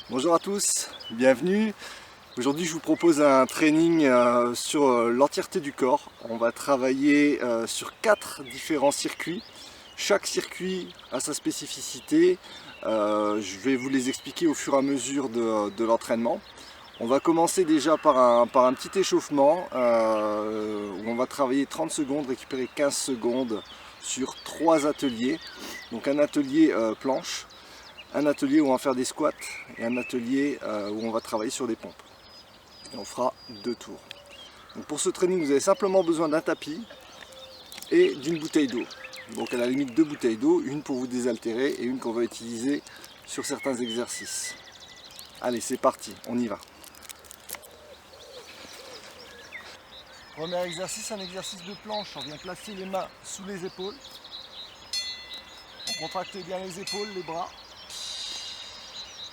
Bonjour à tous, bienvenue. Aujourd'hui je vous propose un training sur l'entièreté du corps. On va travailler sur 4 différents circuits. Chaque circuit a sa spécificité. Je vais vous les expliquer au fur et à mesure de l'entraînement. On va commencer déjà par un petit échauffement où on va travailler 30 secondes, récupérer 15 secondes sur 3 ateliers. Donc un atelier planche, un atelier où on va faire des squats et un atelier où on va travailler sur des pompes. Et on fera 2 tours. Donc pour ce training, vous avez simplement besoin d'un tapis et d'une bouteille d'eau. Donc à la limite 2 bouteilles d'eau, une pour vous désaltérer et une qu'on va utiliser sur certains exercices. Allez, c'est parti, on y va. Premier exercice, un exercice de planche. On vient placer les mains sous les épaules. On contracte bien les épaules, les bras.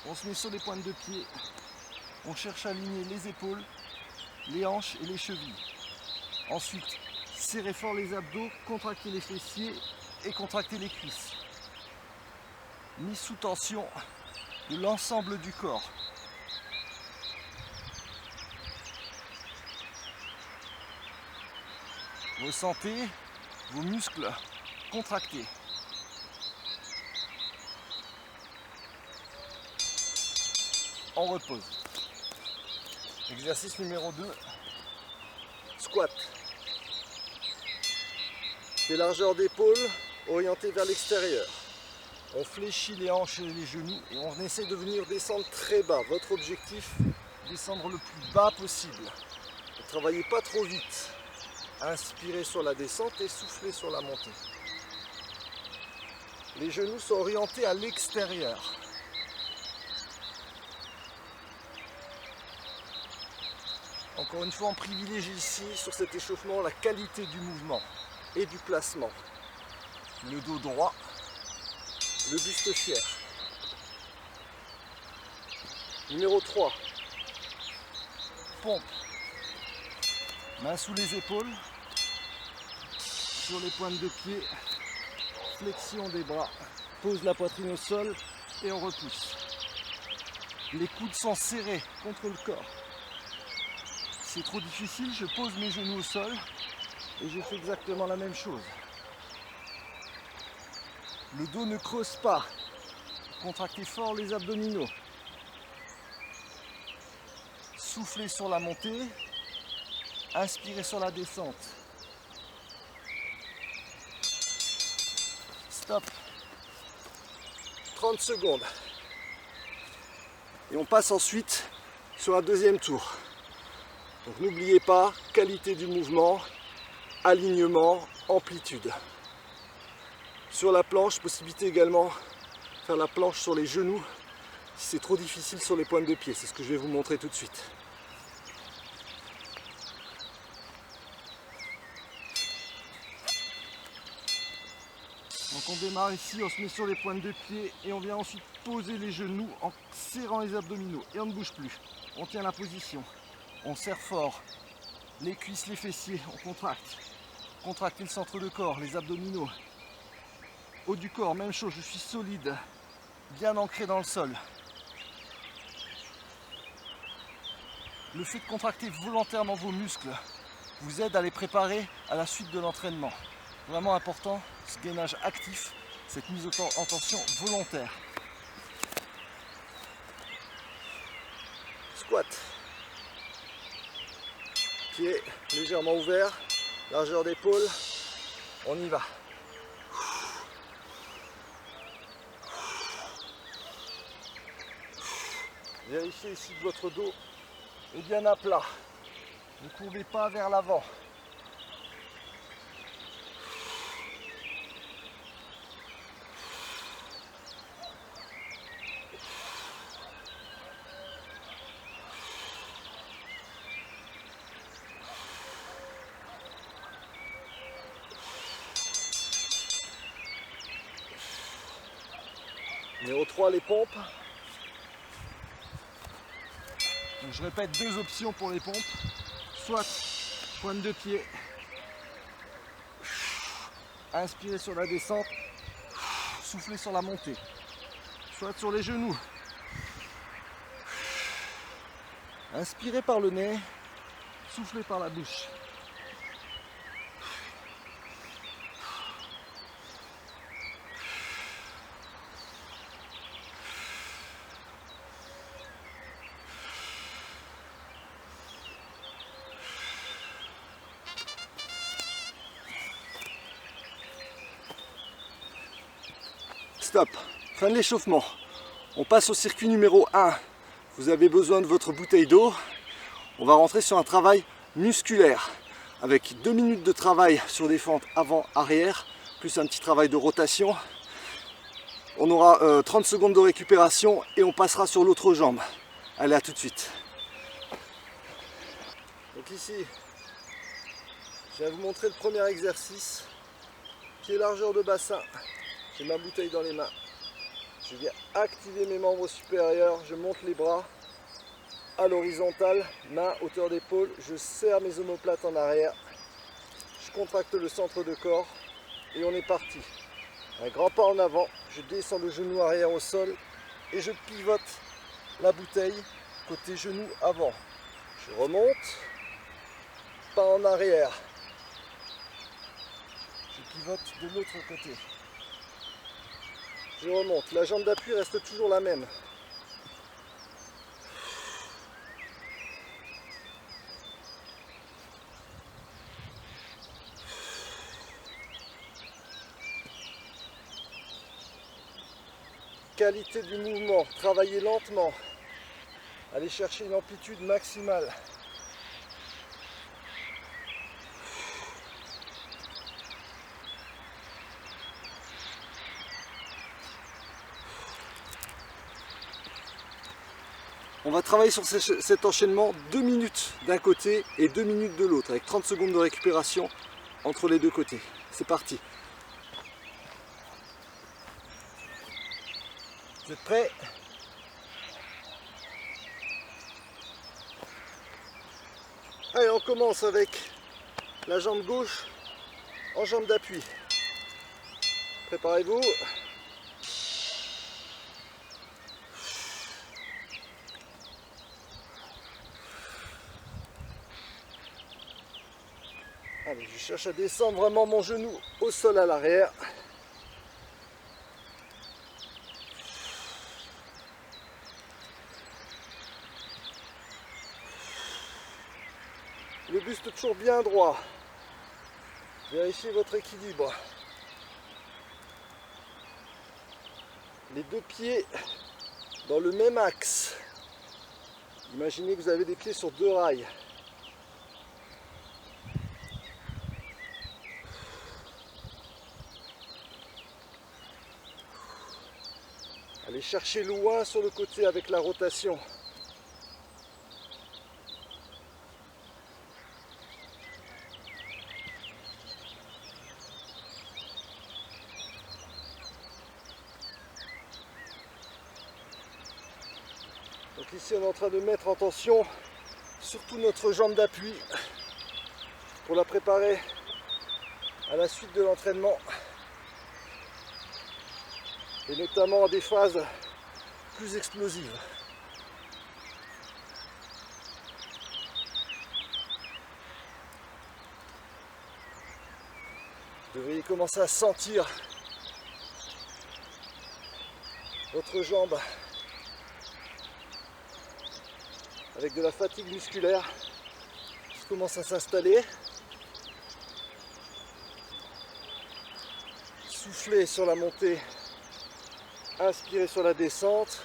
On se met sur les pointes de pied. On cherche à aligner les épaules, les hanches et les chevilles. Ensuite, serrez fort les abdos, contractez les fessiers et contractez les cuisses. Mise sous tension de l'ensemble du corps. Ressentez vos muscles contractés. On repose. Exercice numéro 2, squat. Les largeurs d'épaule orientées vers l'extérieur. On fléchit les hanches et les genoux et on essaie de venir descendre très bas. Votre objectif, descendre le plus bas possible. Ne travaillez pas trop vite. Inspirez sur la descente et soufflez sur la montée. Les genoux sont orientés à l'extérieur. Encore une fois, on privilégie ici, sur cet échauffement, la qualité du mouvement et du placement. Le dos droit, le buste fier. Numéro 3. Pompe. Main sous les épaules, sur les pointes de pied, flexion des bras, pose la poitrine au sol et on repousse. Les coudes sont serrés contre le corps. C'est trop difficile, je pose mes genoux au sol et je fais exactement la même chose. Le dos ne creuse pas. Contractez fort les abdominaux. Soufflez sur la montée. Inspirez sur la descente. Stop. 30 secondes. Et on passe ensuite sur un deuxième tour. Donc n'oubliez pas, qualité du mouvement, alignement, amplitude. Sur la planche, possibilité également de faire la planche sur les genoux si c'est trop difficile sur les pointes de pied. C'est ce que je vais vous montrer tout de suite. Donc on démarre ici, on se met sur les pointes de pied et on vient ensuite poser les genoux en serrant les abdominaux et on ne bouge plus. On tient la position, on serre fort, les cuisses, les fessiers, on contracte. Contractez le centre de corps, les abdominaux. Haut du corps, même chose, je suis solide, bien ancré dans le sol. Le fait de contracter volontairement vos muscles vous aide à les préparer à la suite de l'entraînement. Vraiment important, ce gainage actif, cette mise en tension volontaire. Squat. Pieds légèrement ouverts, largeur d'épaule. On y va. Vérifiez ici que votre dos est bien à plat. Ne courbez pas vers l'avant. Numéro 3, les pompes. Donc je répète 2 options pour les pompes. Soit pointe de pied, inspirez sur la descente, soufflez sur la montée. Soit sur les genoux, Inspirez par le nez, soufflez par la bouche. Stop, fin de l'échauffement. On passe au circuit numéro 1. Vous avez besoin de votre bouteille d'eau. On va rentrer sur un travail musculaire avec 2 minutes de travail sur des fentes avant-arrière, plus un petit travail de rotation. On aura 30 secondes de récupération et on passera sur l'autre jambe. Allez, à tout de suite. Donc ici, je vais vous montrer le premier exercice. Pied largeur de bassin. J'ai ma bouteille dans les mains. Je viens activer mes membres supérieurs. Je monte les bras à l'horizontale, main, hauteur d'épaule. Je serre mes omoplates en arrière. Je contracte le centre de corps et on est parti. Un grand pas en avant. Je descends le genou arrière au sol et je pivote la bouteille côté genou avant. Je remonte, pas en arrière. Je pivote de l'autre côté. Je remonte, la jambe d'appui reste toujours la même. Qualité du mouvement, travaillez lentement. Allez chercher une amplitude maximale. On va travailler sur cet enchaînement 2 minutes d'un côté et 2 minutes de l'autre, avec 30 secondes de récupération entre les deux côtés. C'est parti. Vous êtes prêts? Allez, on commence avec la jambe gauche en jambe d'appui. Préparez-vous. Allez, je cherche à descendre vraiment mon genou au sol à l'arrière. Le buste toujours bien droit. Vérifiez votre équilibre. Les deux pieds dans le même axe. Imaginez que vous avez des pieds sur 2 rails. Allez chercher loin sur le côté avec la rotation. Donc ici on est en train de mettre en tension surtout notre jambe d'appui pour la préparer à la suite de l'entraînement et notamment à des phases plus explosives. Vous devriez commencer à sentir votre jambe avec de la fatigue musculaire qui commence à s'installer. Soufflez sur la montée, inspirez sur la descente.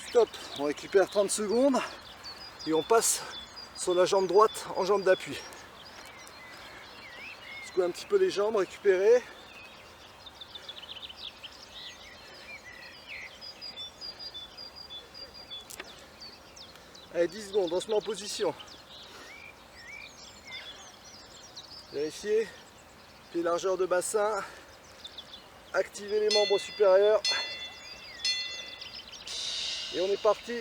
Stop, on récupère 30 secondes et on passe sur la jambe droite en jambe d'appui. Secouez un petit peu les jambes, récupérez. Allez, 10 secondes, on se met en position. Vérifiez, pied largeur de bassin, activez les membres supérieurs. Et on est parti.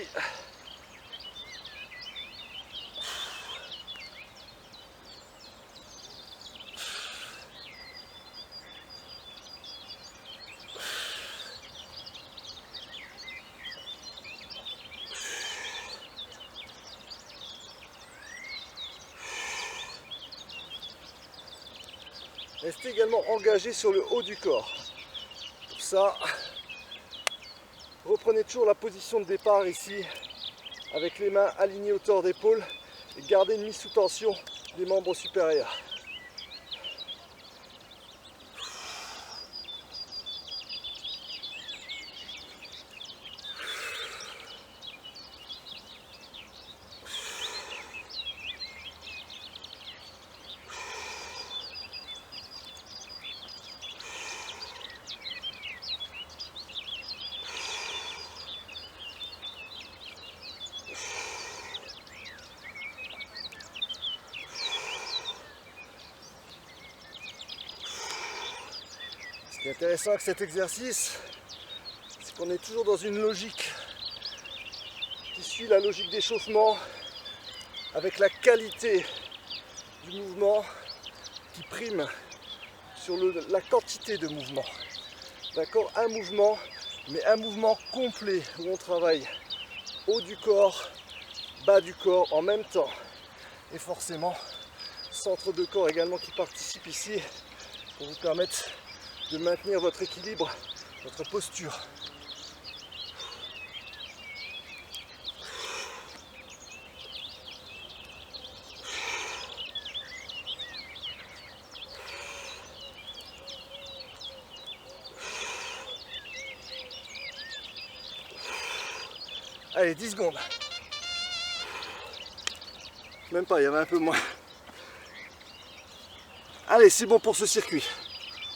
Restez également engagé sur le haut du corps. Pour ça, reprenez toujours la position de départ ici, avec les mains alignées hauteur d'épaule et gardez une mise sous tension des membres supérieurs. Ce qui est intéressant avec cet exercice, c'est qu'on est toujours dans une logique qui suit la logique d'échauffement, avec la qualité du mouvement qui prime sur la quantité de mouvement. D'accord, un mouvement, mais un mouvement complet où on travaille haut du corps, bas du corps en même temps. Et forcément, centre de corps également qui participe ici pour vous permettre de maintenir votre équilibre, votre posture. Allez, 10 secondes. Même pas, il y avait un peu moins. Allez, c'est bon pour ce circuit.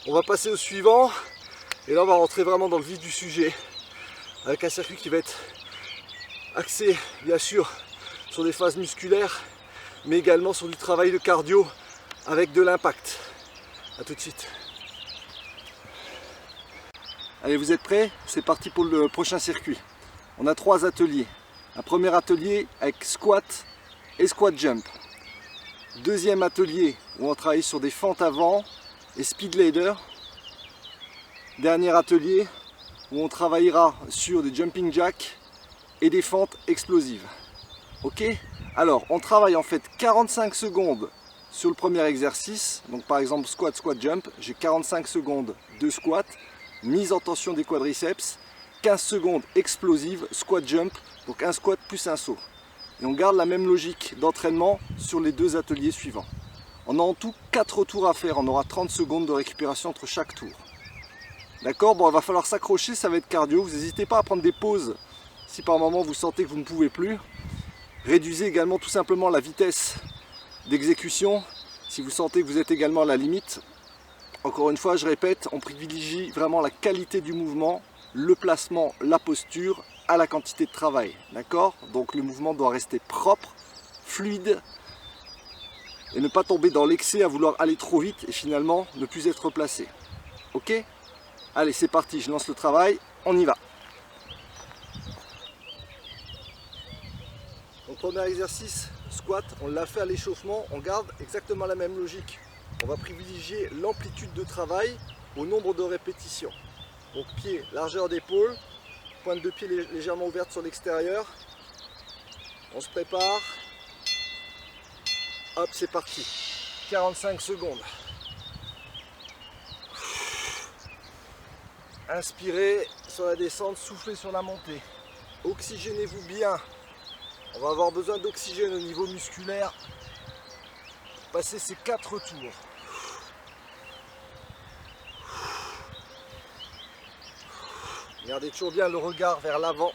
On va passer au suivant. Et là, on va rentrer vraiment dans le vif du sujet. Avec un circuit qui va être axé, bien sûr, sur des phases musculaires, mais également sur du travail de cardio avec de l'impact. A tout de suite. Allez, vous êtes prêts? C'est parti pour le prochain circuit. On a 3 ateliers. Un premier atelier avec squat et squat jump. Deuxième atelier où on travaille sur des fentes avant et speed ladder. Dernier atelier où on travaillera sur des jumping jacks et des fentes explosives. Ok? Alors, on travaille en fait 45 secondes sur le premier exercice. Donc par exemple squat, squat, jump. J'ai 45 secondes de squat, mise en tension des quadriceps. 15 secondes explosive, squat jump, donc un squat plus un saut. Et on garde la même logique d'entraînement sur les 2 ateliers suivants. On a en tout 4 tours à faire, on aura 30 secondes de récupération entre chaque tour. D'accord? Bon, il va falloir s'accrocher, ça va être cardio, vous n'hésitez pas à prendre des pauses si par moment vous sentez que vous ne pouvez plus. Réduisez également tout simplement la vitesse d'exécution si vous sentez que vous êtes également à la limite. Encore une fois, je répète, on privilégie vraiment la qualité du mouvement, le placement, la posture à la quantité de travail, d'accord? Donc le mouvement doit rester propre, fluide et ne pas tomber dans l'excès à vouloir aller trop vite et finalement ne plus être placé. Ok? Allez, c'est parti, je lance le travail, on y va. Donc premier exercice, squat, on l'a fait à l'échauffement, on garde exactement la même logique. On va privilégier l'amplitude de travail au nombre de répétitions. Donc pied, largeur d'épaule, pointe de pied légèrement ouverte sur l'extérieur. On se prépare. Hop, c'est parti. 45 secondes. Inspirez sur la descente, soufflez sur la montée. Oxygénez-vous bien. On va avoir besoin d'oxygène au niveau musculaire pour passer ces 4 tours. Gardez toujours bien le regard vers l'avant.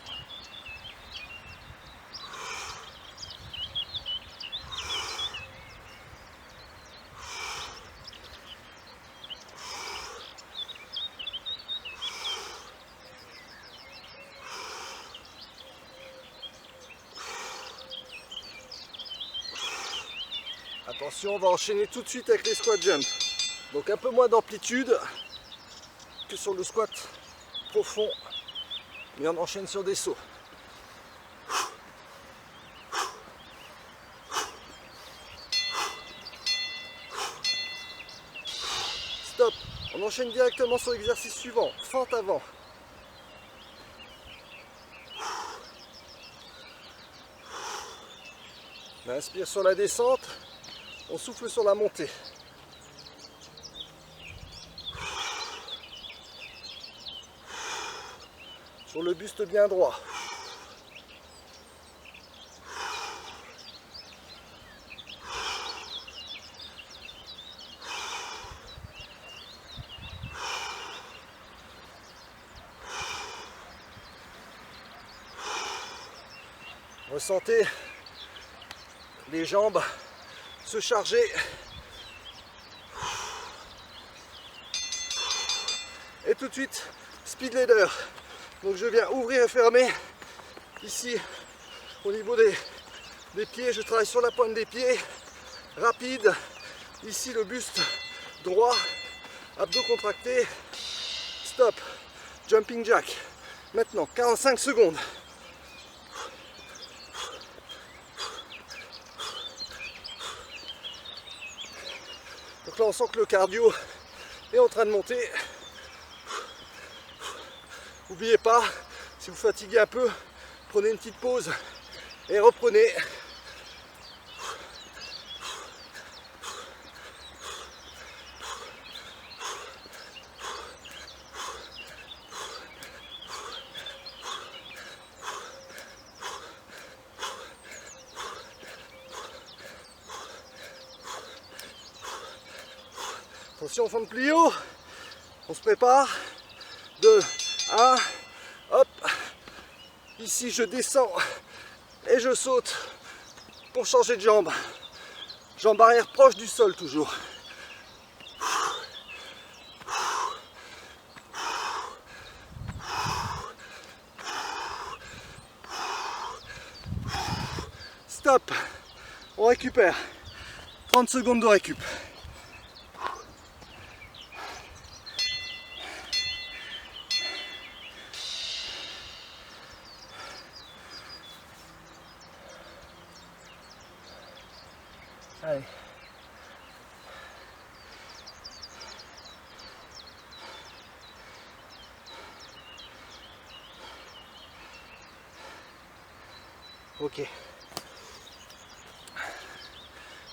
Attention, on va enchaîner tout de suite avec les squat jump. Donc un peu moins d'amplitude que sur le squat profond, mais on enchaîne sur des sauts. Stop, on enchaîne directement sur l'exercice suivant, fente avant. On inspire sur la descente, on souffle sur la montée. sur le buste bien droit. Ressentez les jambes se charger. Et tout de suite, speed leader. Donc je viens ouvrir et fermer ici au niveau des pieds. Je travaille sur la pointe des pieds. Rapide. Ici le buste droit. Abdos contractés. Stop. Jumping jack. Maintenant 45 secondes. Donc là on sent que le cardio est en train de monter. N'oubliez pas, si vous fatiguez un peu, prenez une petite pause et reprenez. Attention, fond de plio, on se prépare. 2, 1, hop, ici je descends et je saute pour changer de jambe. Jambe arrière proche du sol toujours. Stop, on récupère. 30 secondes de récup. Allez. Ok.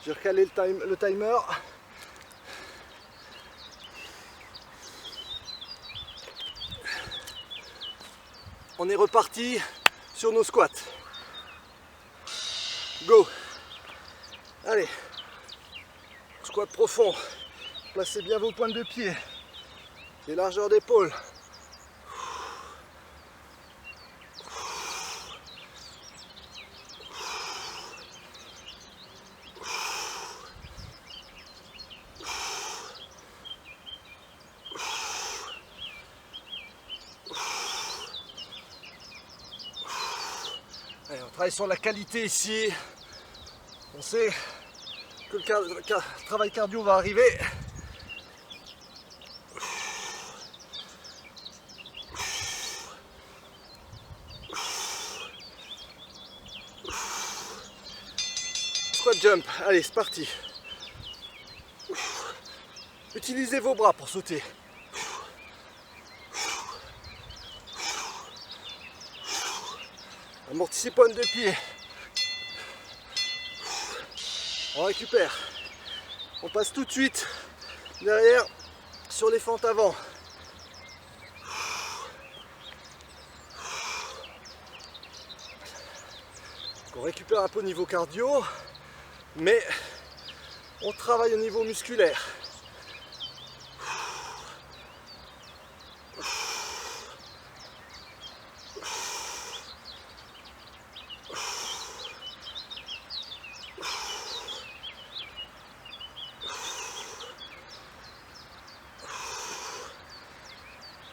J'ai recalé le timer. On est reparti sur nos squats. Go. Allez, squat profond, placez bien vos pointes de pied, les largeurs d'épaule. Allez, on travaille sur la qualité ici. On sait que le travail cardio va arriver. Squat jump, allez c'est parti. Utilisez vos bras pour sauter. Amortissez pointe de pied. On récupère. On passe tout de suite derrière sur les fentes avant. On récupère un peu au niveau cardio, mais on travaille au niveau musculaire.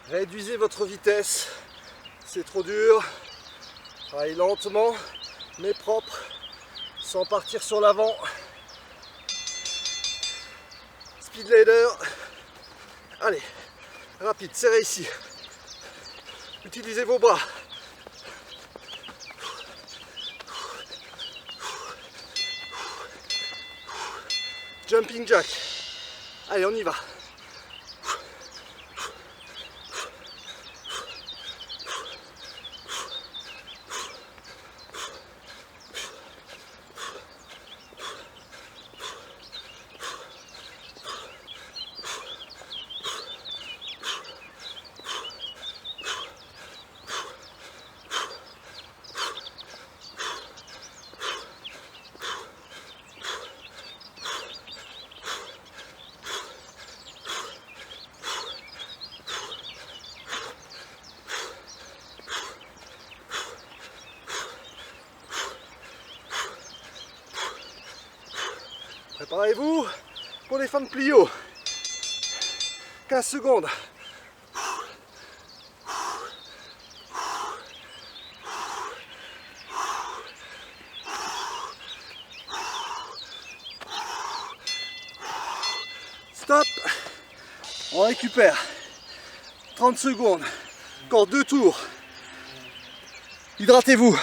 Réduisez votre vitesse, c'est trop dur. Travaillez lentement, mais propre, sans partir sur l'avant. Speed leader. Allez, rapide, serrez ici. Utilisez vos bras. Jumping jack. Allez, on y va. Préparez-vous pour les fins de plio. 15 secondes. Stop. On récupère. 30 secondes. Encore 2 tours. Hydratez-vous.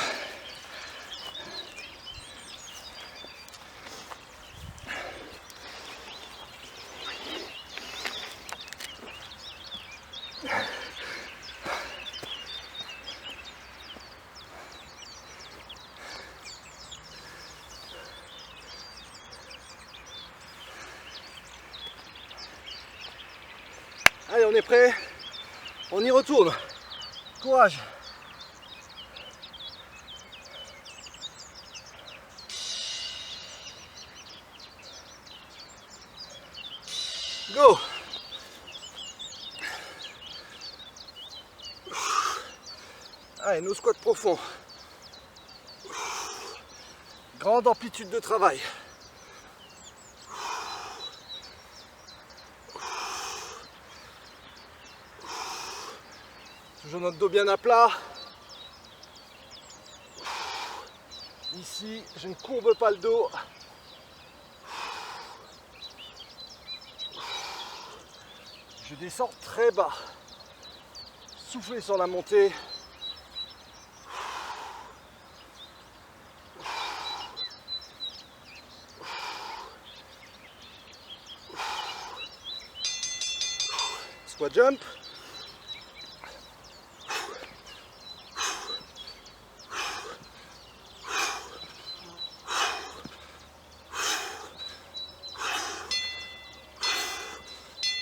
Allez, on est prêt. On y retourne. Courage. Go. Allez, nos squats profonds. Grande amplitude de travail. Toujours notre dos bien à plat. Ici, je ne courbe pas le dos. Je descends très bas. Soufflez sur la montée. Squat jump.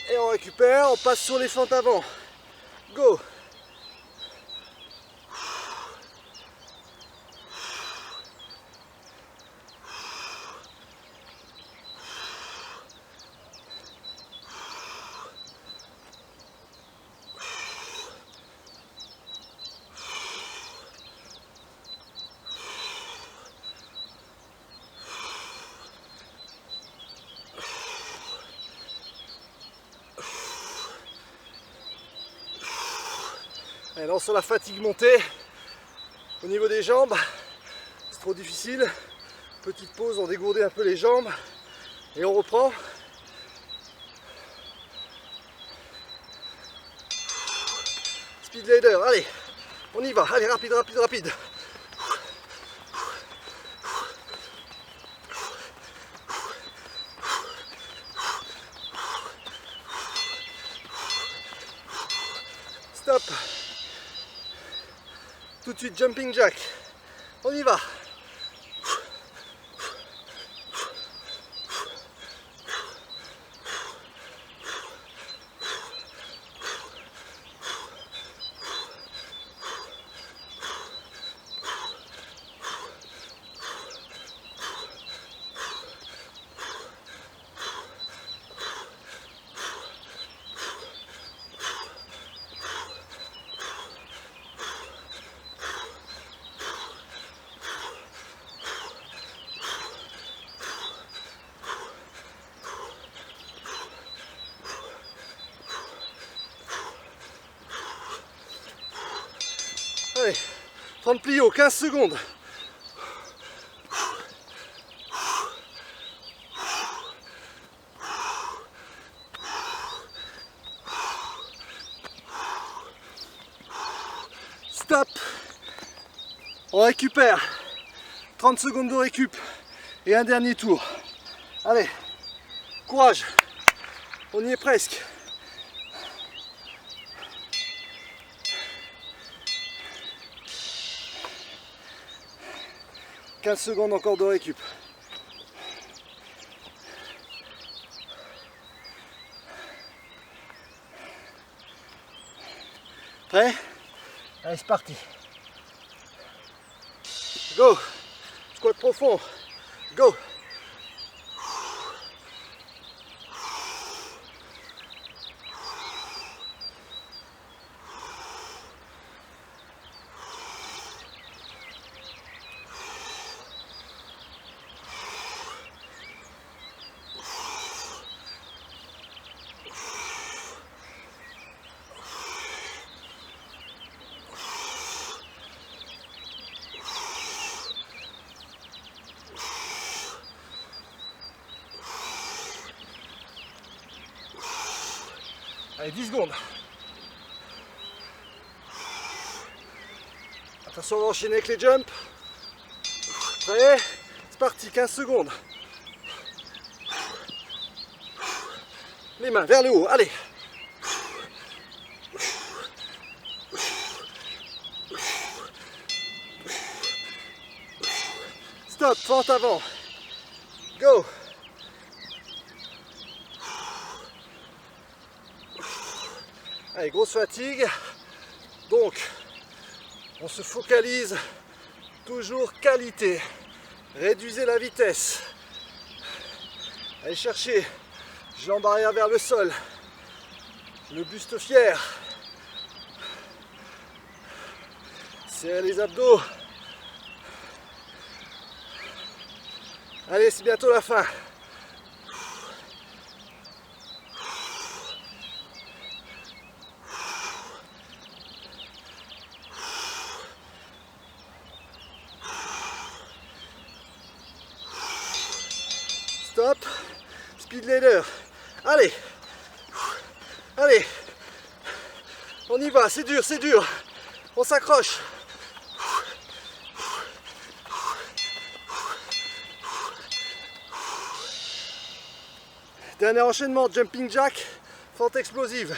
Et on récupère, on passe sur les fentes avant. Go! Alors sur la fatigue montée, au niveau des jambes, c'est trop difficile. Petite pause, on dégourdit un peu les jambes et on reprend. Speed leader, allez, on y va, allez, rapide, rapide, rapide. Stop. Tout de suite jumping jack. On y va. Allez, 30 plios, 15 secondes. Stop. On récupère. 30 secondes de récup. Et un dernier tour. Allez, courage. On y est presque. 15 secondes encore de récup. Prêt? Allez, c'est parti. Go. Squat profond. Go. Allez, 10 secondes. Attention, on va enchaîner avec les jumps. Prêt? C'est parti, 15 secondes. Les mains vers le haut, allez. Stop, fente avant. Go. Allez, grosse fatigue. Donc, on se focalise toujours qualité. Réduisez la vitesse. Allez chercher. Jambes arrière vers le sol. Le buste fier. Serrez les abdos. Allez, c'est bientôt la fin. Stop. Speed leader. Allez. Allez. On y va, c'est dur, c'est dur. On s'accroche. Dernier enchaînement, jumping jack, fente explosive.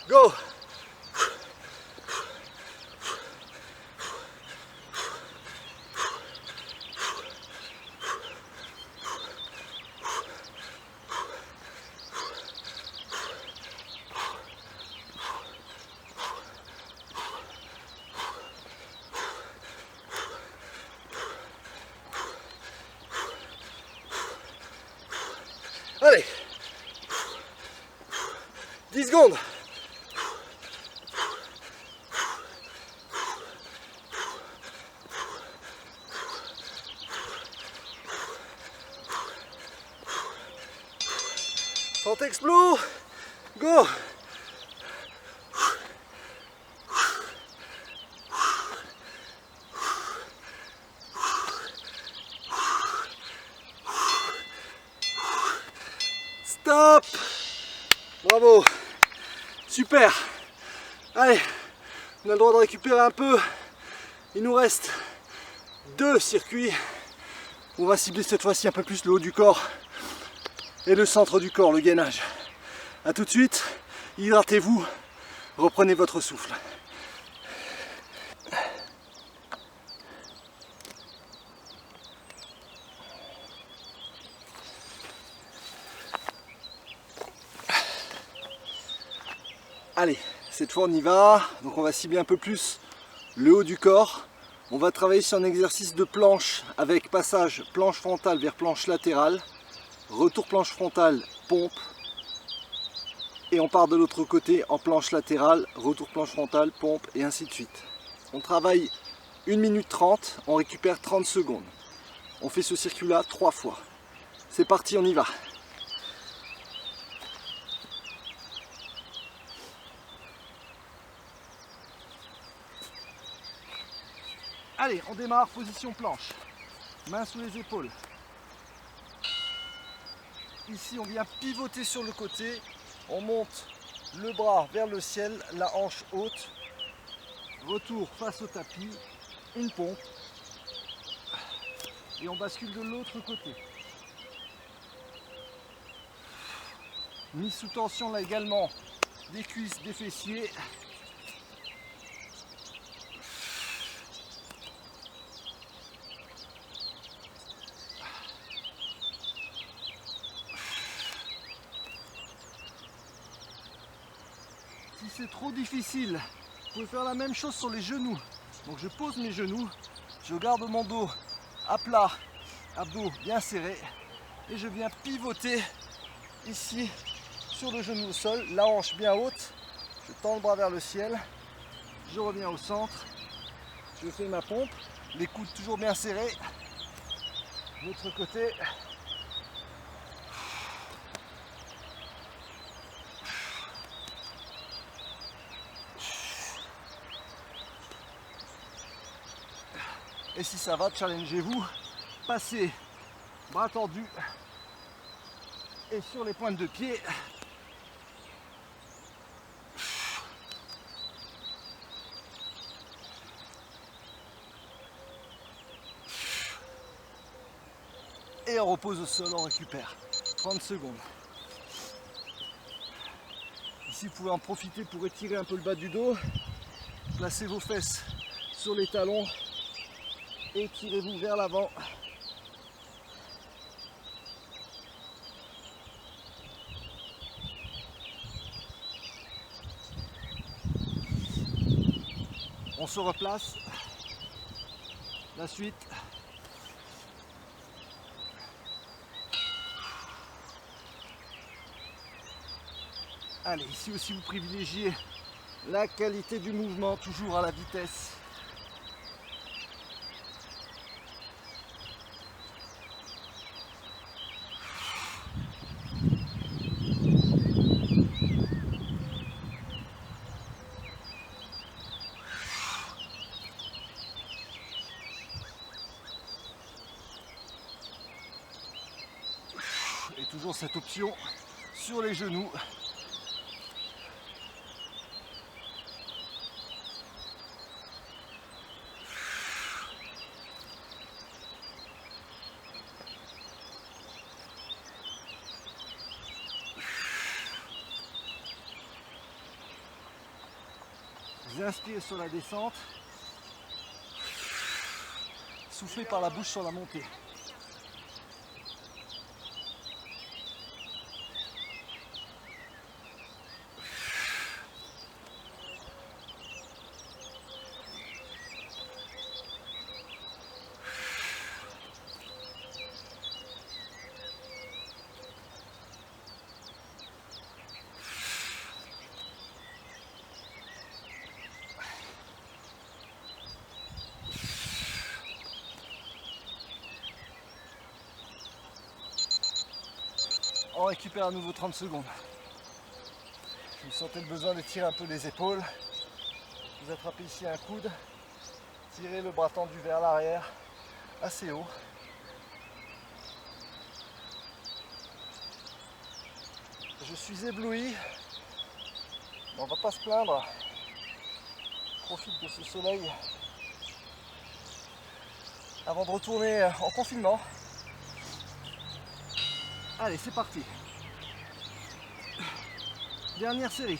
Go! Allez! 10 secondes. Fente explo. Go. Stop. Bravo. Super. Allez, on a le droit de récupérer un peu. Il nous reste 2 circuits. On va cibler cette fois-ci un peu plus le haut du corps et le centre du corps, le gainage. A tout de suite, hydratez-vous, reprenez votre souffle. Allez, cette fois on y va. Donc on va cibler un peu plus le haut du corps. On va travailler sur un exercice de planche avec passage planche frontale vers planche latérale. Retour planche frontale, pompe. Et on part de l'autre côté en planche latérale, retour planche frontale, pompe et ainsi de suite. On travaille 1 minute 30, on récupère 30 secondes. On fait ce circuit là 3 fois. C'est parti, on y va. Allez, on démarre, position planche. Mains sous les épaules. Ici, on vient pivoter sur le côté. On monte le bras vers le ciel, la hanche haute. Retour face au tapis. Une pompe. Et on bascule de l'autre côté. Mise sous tension là également des cuisses, des fessiers. Si c'est trop difficile, vous pouvez faire la même chose sur les genoux. Donc je pose mes genoux, je garde mon dos à plat, abdos bien serrés et je viens pivoter ici sur le genou au sol, la hanche bien haute, je tends le bras vers le ciel, je reviens au centre, je fais ma pompe, les coudes toujours bien serrés, l'autre côté. Et si ça va, challengez-vous, passez bras tendus et sur les pointes de pied. Et on repose au sol, on récupère. 30 secondes. Ici, vous pouvez en profiter pour étirer un peu le bas du dos. Placez vos fesses sur les talons. Et tirez-vous vers l'avant. On se replace. La suite. Allez, ici aussi vous privilégiez la qualité du mouvement, toujours à la vitesse. Et toujours cette option sur les genoux. Vous inspirez sur la descente, soufflez par la bouche sur la montée. On récupère à nouveau 30 secondes. Vous sentez le besoin de tirer un peu les épaules. Vous attrapez ici un coude. Tirez le bras tendu vers l'arrière, assez haut. Je suis ébloui. On ne va pas se plaindre. Profite de ce soleil avant de retourner en confinement. Allez, c'est parti. Dernière série.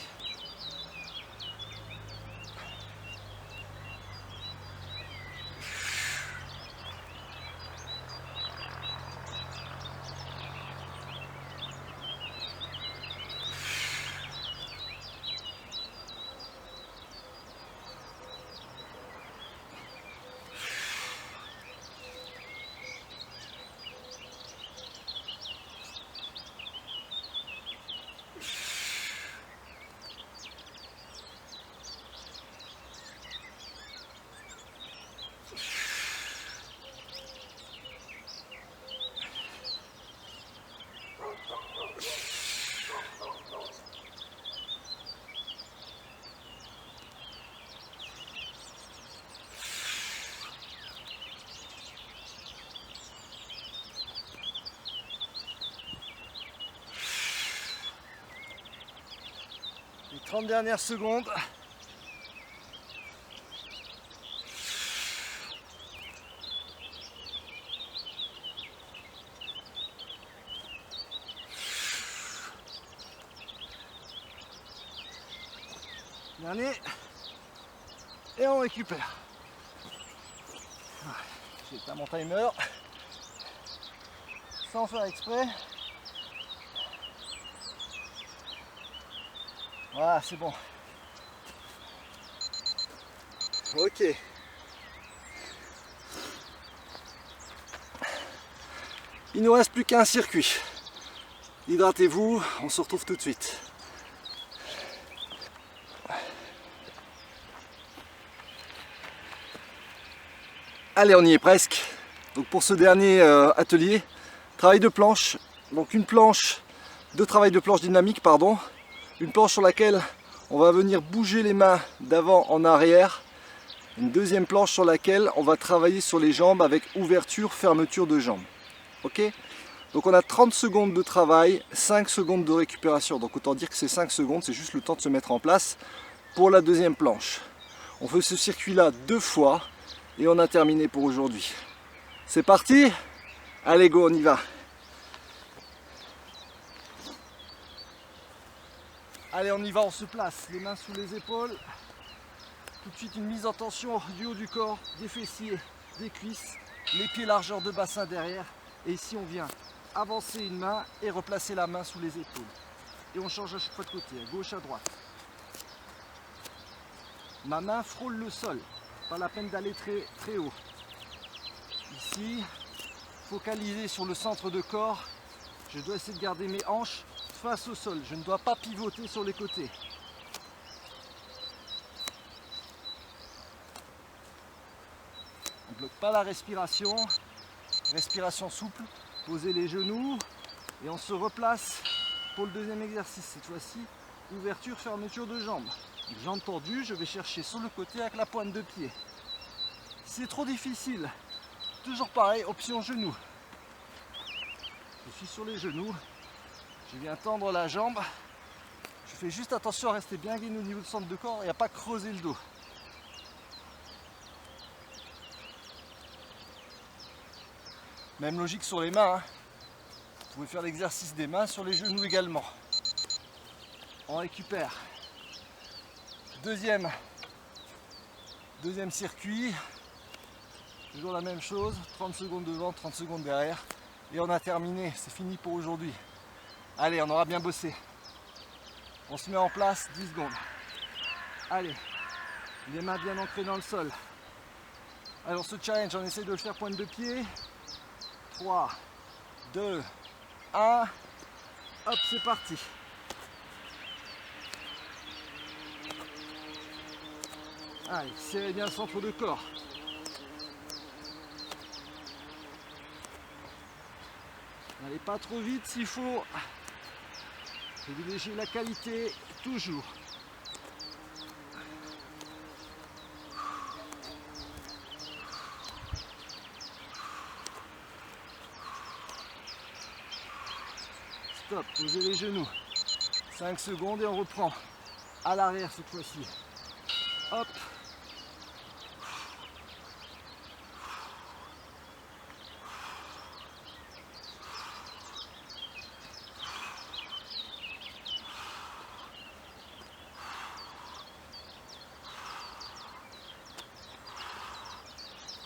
Les 30 dernières secondes. Dernier. Et on récupère. J'ai éteint mon timer. Sans faire exprès. Voilà, c'est bon. Ok. Il ne nous reste plus qu'un circuit. Hydratez-vous, on se retrouve tout de suite. Allez, on y est presque. Donc pour ce dernier atelier, travail de planche. Donc une planche de travail de planche dynamique, pardon. Une planche sur laquelle on va venir bouger les mains d'avant en arrière. Une deuxième planche sur laquelle on va travailler sur les jambes avec ouverture, fermeture de jambes. Ok? Donc on a 30 secondes de travail, 5 secondes de récupération. Donc autant dire que ces 5 secondes, c'est juste le temps de se mettre en place pour la deuxième planche. On fait ce circuit-là 2 fois et on a terminé pour aujourd'hui. C'est parti! Allez, go, on y va. Allez, on y va, on se place, les mains sous les épaules. Tout de suite une mise en tension du haut du corps, des fessiers, des cuisses, les pieds largeur de bassin derrière. Et ici on vient avancer une main et replacer la main sous les épaules. Et on change à chaque fois de côté, à gauche, à droite. Ma main frôle le sol, pas la peine d'aller très haut. Ici, focalisé sur le centre de corps, je dois essayer de garder mes hanches face au sol, je ne dois pas pivoter sur les côtés. On ne bloque pas la respiration, respiration souple, posez les genoux et on se replace pour le deuxième exercice. Cette fois-ci, ouverture, fermeture de jambes. Jambes tendues, je vais chercher sur le côté avec la pointe de pied. Si c'est trop difficile, toujours pareil, option genou. Je suis sur les genoux. Je viens tendre la jambe, je fais juste attention à rester bien gaine au niveau du centre de corps et à ne pas creuser le dos. Même logique sur les mains, hein. Vous pouvez faire l'exercice des mains sur les genoux également. On récupère. Deuxième circuit, toujours la même chose, 30 secondes devant, 30 secondes derrière. Et on a terminé, c'est fini pour aujourd'hui. Allez, on aura bien bossé. On se met en place, 10 secondes. Allez, les mains bien ancrées dans le sol. Alors ce challenge, on essaie de le faire pointe de pied. 3, 2, 1. Hop, c'est parti. Allez, serrez bien le centre de corps. N'allez pas trop vite s'il faut. Privilégiez la qualité toujours. Stop, posez les genoux. 5 secondes et on reprend. À l'arrière cette fois-ci. Hop.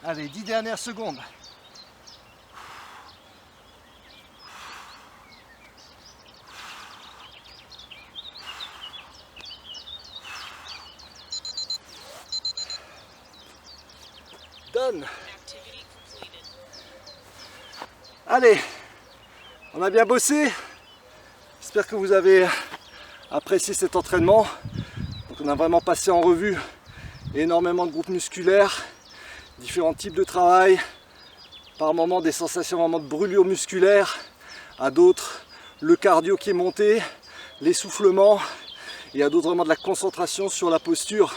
Allez, 10 dernières secondes. Done. Allez, on a bien bossé. J'espère que vous avez apprécié cet entraînement. Donc on a vraiment passé en revue énormément de groupes musculaires, différents types de travail, par moments des sensations vraiment de brûlure musculaire, à d'autres le cardio qui est monté, l'essoufflement, et à d'autres vraiment de la concentration sur la posture.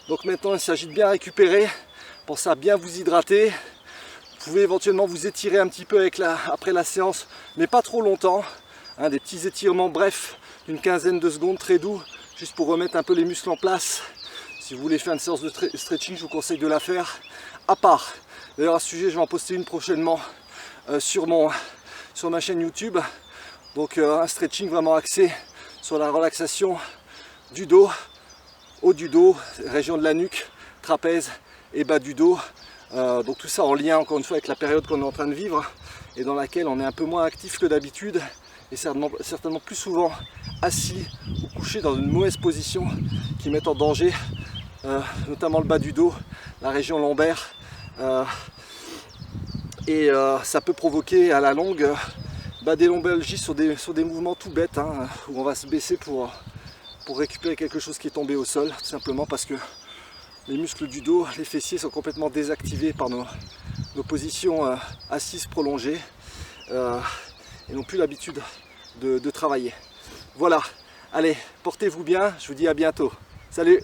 Donc maintenant il s'agit de bien récupérer, pour ça bien vous hydrater. Vous pouvez éventuellement vous étirer un petit peu après la séance, mais pas trop longtemps, hein, des petits étirements brefs d'une quinzaine de secondes, très doux, juste pour remettre un peu les muscles en place. Si vous voulez faire une séance de stretching, je vous conseille de la faire à part. D'ailleurs à ce sujet, je vais en poster une prochainement sur ma chaîne YouTube. Donc un stretching vraiment axé sur la relaxation du dos, haut du dos, région de la nuque, trapèze et bas du dos. Donc tout ça en lien encore une fois avec la période qu'on est en train de vivre et dans laquelle on est un peu moins actif que d'habitude et certainement plus souvent assis ou couché dans une mauvaise position qui met en danger notamment le bas du dos, la région lombaire, et ça peut provoquer à la longue des lombalgies sur des mouvements tout bêtes, hein, où on va se baisser pour récupérer quelque chose qui est tombé au sol, tout simplement parce que les muscles du dos, les fessiers sont complètement désactivés par nos positions assises prolongées et n'ont plus l'habitude de travailler. Voilà, allez, portez-vous bien, je vous dis à bientôt. Salut!